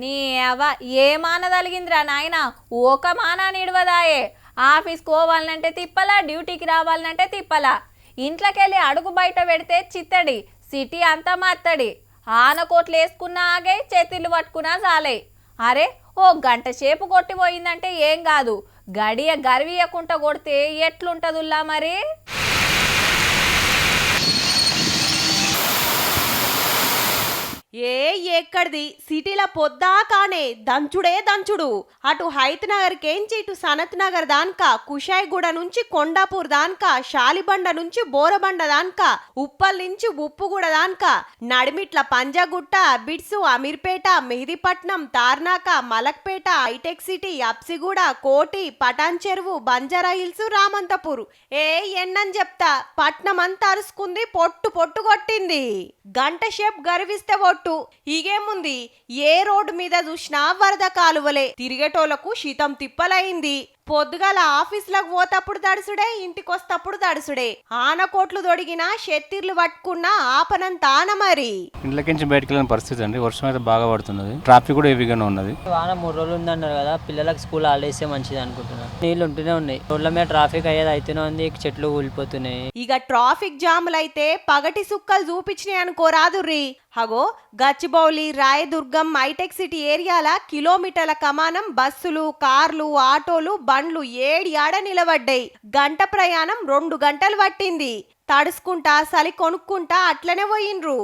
నీ అవ ఏ మాన తలిగిందిరా నాయన ఒక మానా నిడవదాయే. ఆఫీస్కి పోవాలంటే తిప్పలా, డ్యూటీకి రావాలంటే తిప్పలా. ఇంట్లోకెళ్ళి అడుగు బయట పెడితే చిత్తడి, సిటీ అంతా మత్తడి. ఆనకోట్లు వేసుకున్నా ఆగే, చేతిళ్ళు పట్టుకున్నా చాలే. అరే ఓ గంట సేపు కొట్టిపోయిందంటే ఏం కాదు, గడియ గర్వీయకుండా కొడితే ఎట్లుంటదుల్లా మరి. ఎక్కడిది సిటీల పొద్దాకానే దంచుడే దంచుడు. అటు హైత్ నగర్ కేంచి ఇటు సనత్ నగర్ దాన్కా, కుషాయిగూడ నుంచి కొండాపూర్ దాన్కా, షాలిబండ నుంచి బోరబండ దాన్కా, ఉప్పల్ నుంచి ఉప్పుగూడ దాన్కా, నడిమిట్ల పంజాగుట్ట, బిడ్సు, అమీర్పేట, మెహదీపట్నం, తార్నాక, మలక్పేట, హైటెక్ సిటీ, అప్సిగూడ, కోటి, పటాన్ చెరువు, బంజారా హిల్స్, రామంతపూర్. ఎన్నని చెప్తా, పట్నం అంతా అరుసుకుంది, పొట్టు పొట్టు కొట్టింది. గంట షేప్ గర్విస్తే ఒట్టు. ఇగేముంది, ఏ రోడ్డు మీద చూసినా వరద కాలువలే. తిరిగేటోళ్లకు శీతం తిప్పలైంది. పొద్దుగాల ఆఫీసులకు పోతప్పుడు దడుసుడే, ఇంటికొస్తప్పుడు దడుసుడే. ఆనకోట్లు దొడిగినా, షెత్తిర్లు పట్టుకున్నా ఆపనంత ఆన మరి. ఇంట్లోకించి బయటకు వెళ్ళిన పరిస్థితి అండి. వర్షం అయితే బాగా పడుతున్నది, ట్రాఫిక్ కూడా హెవీగానే ఉన్నది. వాన 3 రోజులు ఉందన్నారు కదా, పిల్లలకు స్కూల్ హాలిడేస్ మంచిది అనుకుంటున్నాను. నీళ్ళు ఉంటూనే ఉన్నాయి, రోడ్ల మీద ట్రాఫిక్ అయ్యేది అయితేనే ఉంది, చెట్లు కూలిపోతున్నాయి. ఇక ట్రాఫిక్ జాములైతే పగటి సుక్కలు చూపించినాయి అనుకోరాదుర్రి. హగో గచ్చిబౌలి, రాయదుర్గం, హైటెక్ సిటీ ఏరియాల కిలోమీటర్ల కమానం బస్సులు, కార్లు, ఆటోలు, బండ్లు ఏడియాడ నిలబడ్డాయి. గంట ప్రయాణం 2 గంటలు పట్టింది. తడుసుకుంటా సలి కొనుక్కుంటా అట్లనే పోయిండ్రు.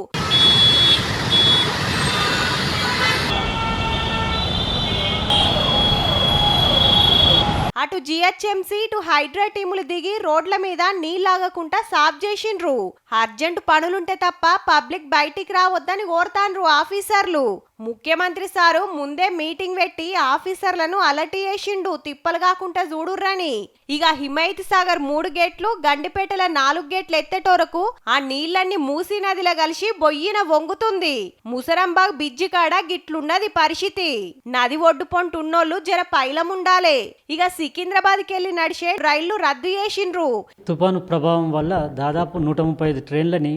అటు జిహెచ్ఎంసీ, ఇటు హైడ్రా టీములు దిగి రోడ్ల మీద నీళ్లాగకుండా సాఫ్ చేసిండ్రు. అర్జెంట్ పనులుంటే తప్ప పబ్లిక్ బయటికి రావద్దని కోరతాండ్రు ఆఫీసర్లు. ముఖ్యమంత్రి సారు ముందే మీటింగ్ పెట్టి ఆఫీసర్లను అలర్ట్ చేసిండు, తిప్పలు కాకుండా చూడుర్రని. ఇక హిమైత్ సాగర్ 3 గేట్లు, గండిపేటల 4 గేట్లు ఎత్తేటోరకు ఆ నీళ్లన్నీ మూసీ నదిలో కలిసి బొయ్యిన వంగుతుంది. ముసరంబాగ్ బిజ్జి కాడ గిట్లున్నది పరిస్థితి. నది ఒడ్డు పొంటున్నోళ్ళు జర పైలముండాలే. ఇక సికింద్రాబాద్కి వెళ్ళి నడిచే రైళ్లు రద్దు చేసిండ్రు. తుఫాను ప్రభావం వల్ల దాదాపు 135 ట్రైన్లని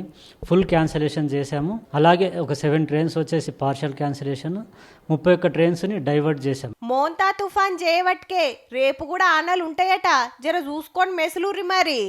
ఫుల్ క్యాన్సిలేషన్ చేశాము. అలాగే ఒక 7 ట్రైన్స్ వచ్చేసి పార్షల్ క్యాన్సిలేషన్, 31 ట్రైన్స్ ని డైవర్ట్ చేశాం. మోంతా తుఫాన్ చేయవట్కే రేపు కూడా ఆనలు ఉంటాయట, జర చూసుకొని మెసులూరి మరి.